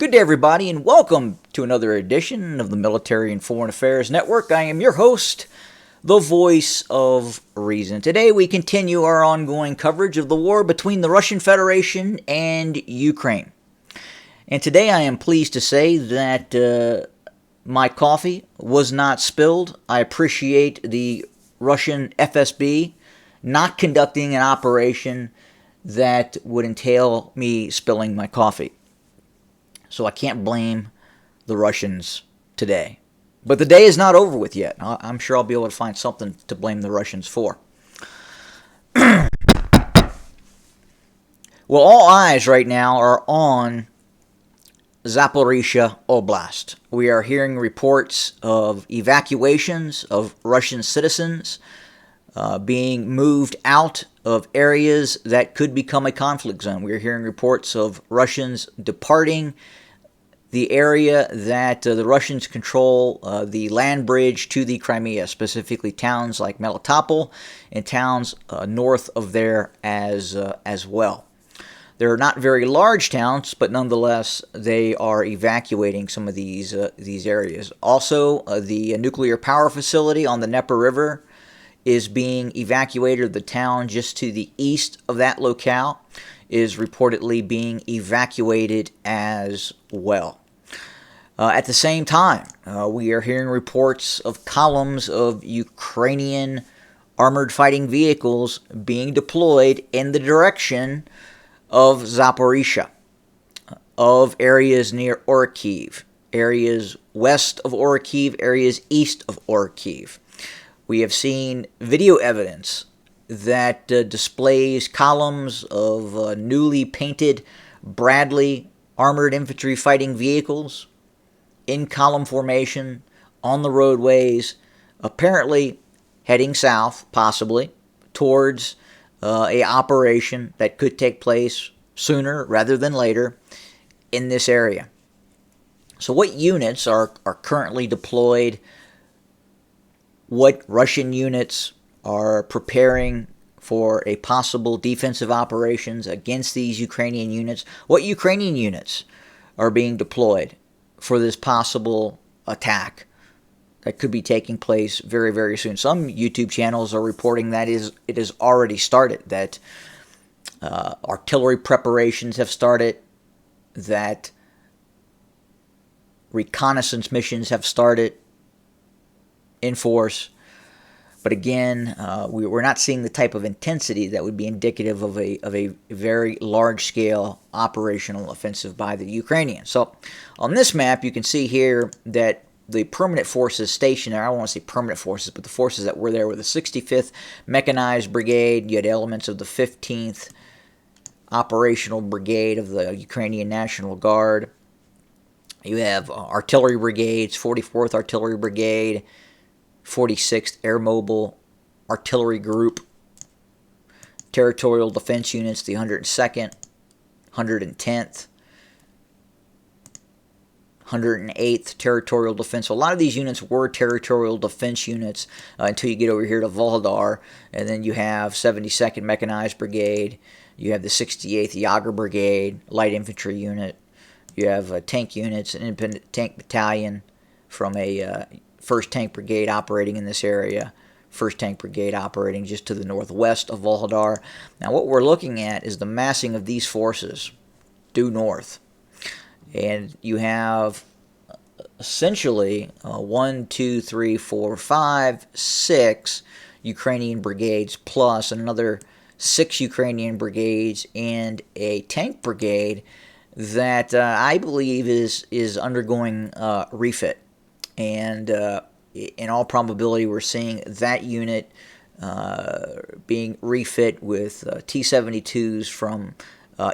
Good day, everybody, and welcome to another edition of the Military and Foreign Affairs Network. I am your host, the voice of reason. Today, we continue our ongoing coverage of the war between the Russian Federation and Ukraine. And today, I am pleased to say that my coffee was not spilled. I appreciate the Russian FSB not conducting an operation that would entail me spilling my coffee. So I can't blame the Russians today. But the day is not over with yet. I'm sure I'll be able to find something to blame the Russians for. Well, all eyes right now are on Zaporizhzhia Oblast. We are hearing reports of evacuations of Russian citizens being moved out of areas that could become a conflict zone. We are hearing reports of Russians departing the area that the Russians control, the land bridge to the Crimea, specifically towns like Melitopol and towns north of there as well. They're not very large towns, but nonetheless, they are evacuating some of these areas. Also, the nuclear power facility on the Dnieper River is being evacuated. The town just to the east of that locale is reportedly being evacuated as well. At the same time, we are hearing reports of columns of Ukrainian armored fighting vehicles being deployed in the direction of Zaporizhzhia, of areas near Orikhiv, areas west of Orikhiv, areas east of Orikhiv. We have seen video evidence that displays columns of newly painted Bradley armored infantry fighting vehicles in column formation on the roadways, apparently heading south, possibly, towards a operation that could take place sooner rather than later in this area. So what units are currently deployed? What Russian units are preparing for a possible defensive operations against these Ukrainian units? What Ukrainian units are being deployed for this possible attack that could be taking place very, very soon? Some YouTube channels are reporting that it has already started, that artillery preparations have started, that reconnaissance missions have started in force. But again, we're not seeing the type of intensity that would be indicative of a very large-scale operational offensive by the Ukrainians. So on this map, you can see here that the permanent forces stationed there, I don't want to say permanent forces, but the forces that were there were the 65th Mechanized Brigade. You had elements of the 15th Operational Brigade of the Ukrainian National Guard. You have artillery brigades, 44th Artillery Brigade, 46th Air Mobile Artillery Group, Territorial Defense Units, the 102nd, 110th, 108th Territorial Defense. So a lot of these units were Territorial Defense units until you get over here to Volodar, and then you have 72nd Mechanized Brigade, you have the 68th Yager Brigade, Light Infantry Unit, you have tank units, an independent tank battalion from a 1st Tank Brigade operating in this area, 1st Tank Brigade operating just to the northwest of Volodar. Now what we're looking at is the massing of these forces due north. And you have essentially 1, 2, 3, 4, 5, 6 Ukrainian brigades plus another 6 Ukrainian brigades and a tank brigade that I believe is undergoing refit. And in all probability, we're seeing that unit being refit with T-72s from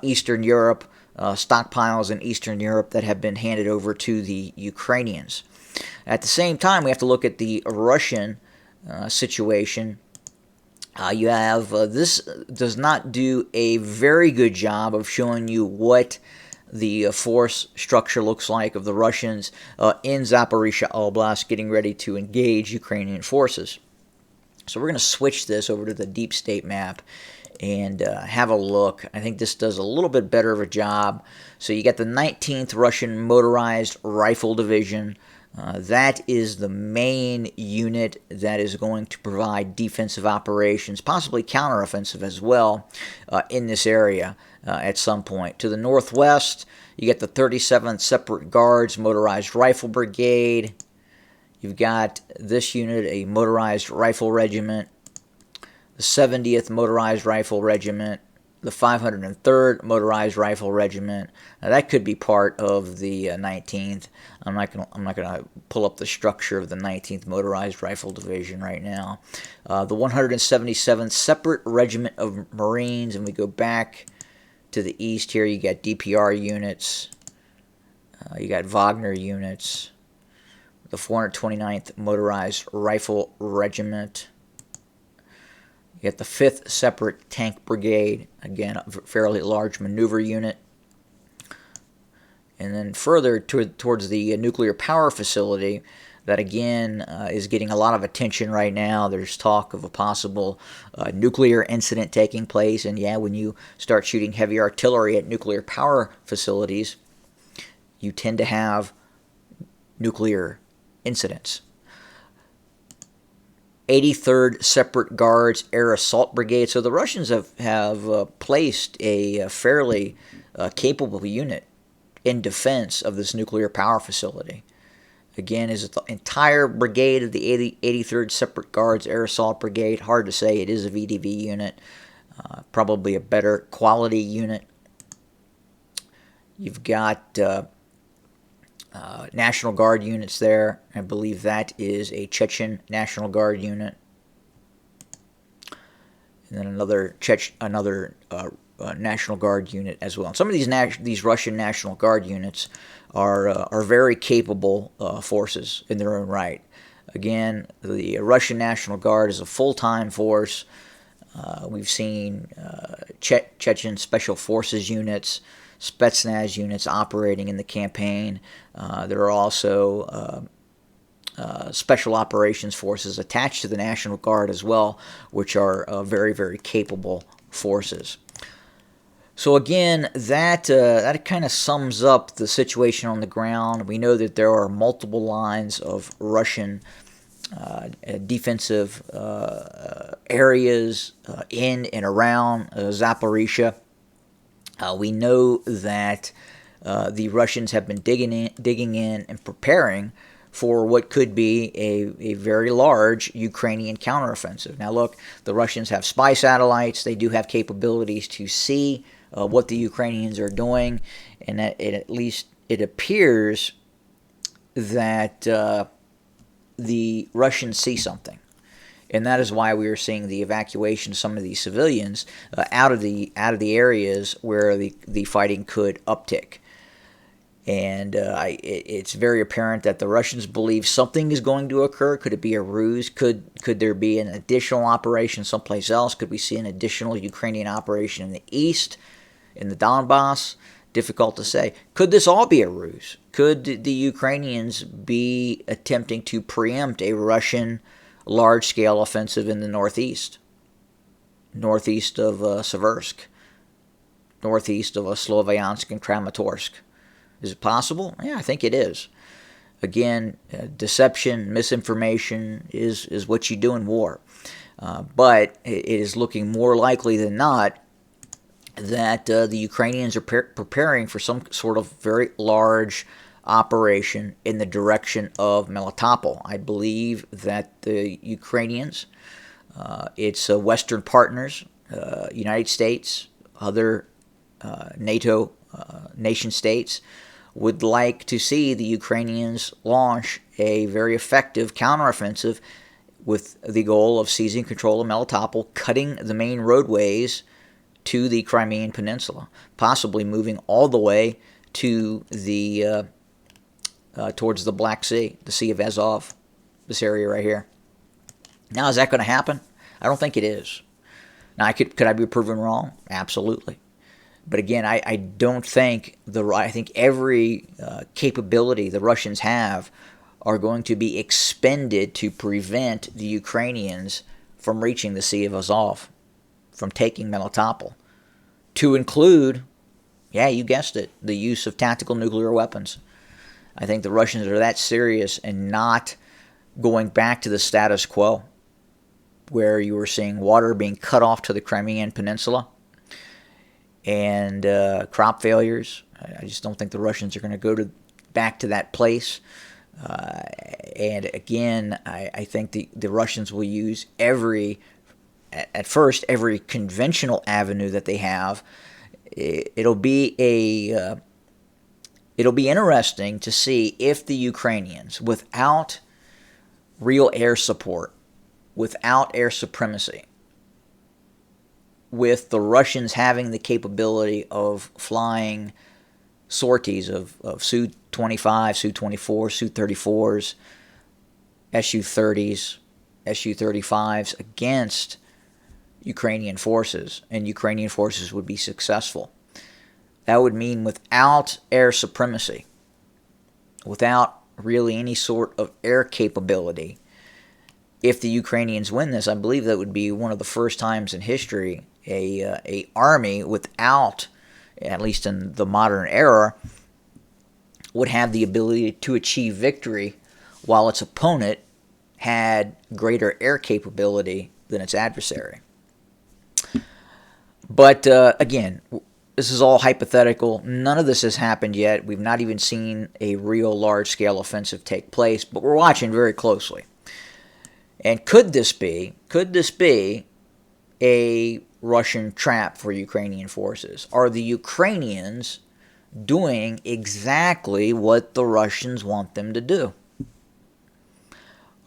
Eastern Europe, stockpiles in Eastern Europe that have been handed over to the Ukrainians. At the same time, we have to look at the Russian situation. You have this does not do a very good job of showing you what the force structure looks like of the Russians in Zaporizhzhia Oblast getting ready to engage Ukrainian forces. So we're going to switch this over to the deep state map and have a look. I think this does a little bit better of a job. So you got the 19th Russian Motorized Rifle Division. That is the main unit that is going to provide defensive operations, possibly counteroffensive as well, in this area at some point. To the northwest, you get the 37th Separate Guards Motorized Rifle Brigade. You've got this unit, a motorized rifle regiment, the 70th Motorized Rifle Regiment, the 503rd Motorized Rifle Regiment. Now that could be part of the 19th. I'm not gonna pull up the structure of the 19th Motorized Rifle Division right now. The 177th Separate Regiment of Marines, and we go back to the east here. You got DPR units. You got Wagner units. The 429th Motorized Rifle Regiment. You got the 5th Separate Tank Brigade, again, a fairly large maneuver unit. And then further towards the nuclear power facility, that again is getting a lot of attention right now. There's talk of a possible nuclear incident taking place. And yeah, when you start shooting heavy artillery at nuclear power facilities, you tend to have nuclear incidents. 83rd Separate Guards Air Assault Brigade. So the Russians have placed a fairly capable unit in defense of this nuclear power facility. Again, is it the entire brigade of the 83rd Separate Guards Air Assault Brigade? Hard to say. It is a VDV unit. Probably a better quality unit. You've got National Guard units there. I believe that is a Chechen National Guard unit. And then another National Guard unit as well. And some of these Russian National Guard units are very capable forces in their own right. Again, the Russian National Guard is a full-time force. We've seen Chechen Special Forces units, Spetsnaz units operating in the campaign. There are also special operations forces attached to the National Guard as well, which are very, very capable forces. So again, that kind of sums up the situation on the ground. We know that there are multiple lines of Russian defensive areas in and around Zaporizhia. We know that the Russians have been digging in and preparing for what could be a very large Ukrainian counteroffensive. Now look, the Russians have spy satellites. They do have capabilities to see what the Ukrainians are doing, and that at least it appears that the Russians see something. And that is why we are seeing the evacuation of some of these civilians out of the areas where the fighting could uptick. And it's very apparent that the Russians believe something is going to occur. Could it be a ruse? Could there be an additional operation someplace else? Could we see an additional Ukrainian operation in the east, in the Donbass? Difficult to say. Could this all be a ruse? Could the Ukrainians be attempting to preempt a Russian large-scale offensive in the northeast of Seversk, northeast of Sloviansk and Kramatorsk? Is it possible? Yeah, I think it is. Again, deception, misinformation is what you do in war. But it is looking more likely than not that the Ukrainians are preparing for some sort of very large operation in the direction of Melitopol. I believe that the Ukrainians, its Western partners, United States, other NATO nation states, would like to see the Ukrainians launch a very effective counteroffensive with the goal of seizing control of Melitopol, cutting the main roadways to the Crimean Peninsula, possibly moving all the way to the towards the Black Sea, the Sea of Azov, this area right here. Now, is that going to happen? I don't think it is. Now, could I be proven wrong? Absolutely. But again, I don't think I think every capability the Russians have are going to be expended to prevent the Ukrainians from reaching the Sea of Azov, from taking Melitopol, to include, yeah, you guessed it, the use of tactical nuclear weapons. I think the Russians are that serious and not going back to the status quo, where you were seeing water being cut off to the Crimean Peninsula and crop failures. I just don't think the Russians are going to go back to that place. And again, I think the Russians will use every conventional avenue that they have. It'll be interesting to see if the Ukrainians, without real air support, without air supremacy, with the Russians having the capability of flying sorties of Su-25, Su-24, Su-34s, Su-30s, Su-35s against Ukrainian forces, and Ukrainian forces would be successful. That would mean without air supremacy, without really any sort of air capability, if the Ukrainians win this, I believe that would be one of the first times in history a army without, at least in the modern era, would have the ability to achieve victory while its opponent had greater air capability than its adversary. But again, this is all hypothetical. None of this has happened yet. We've not even seen a real large-scale offensive take place, but we're watching very closely. And could this be a Russian trap for Ukrainian forces? Are the Ukrainians doing exactly what the Russians want them to do?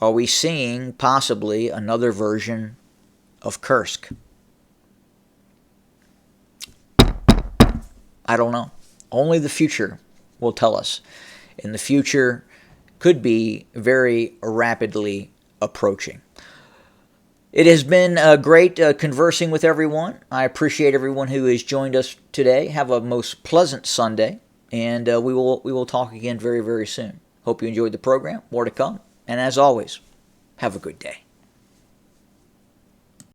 Are we seeing possibly another version of Kursk? I don't know. Only the future will tell us. And the future could be very rapidly approaching. It has been great conversing with everyone. I appreciate everyone who has joined us today. Have a most pleasant Sunday, and we will talk again very, very soon. Hope you enjoyed the program. More to come. And as always, have a good day.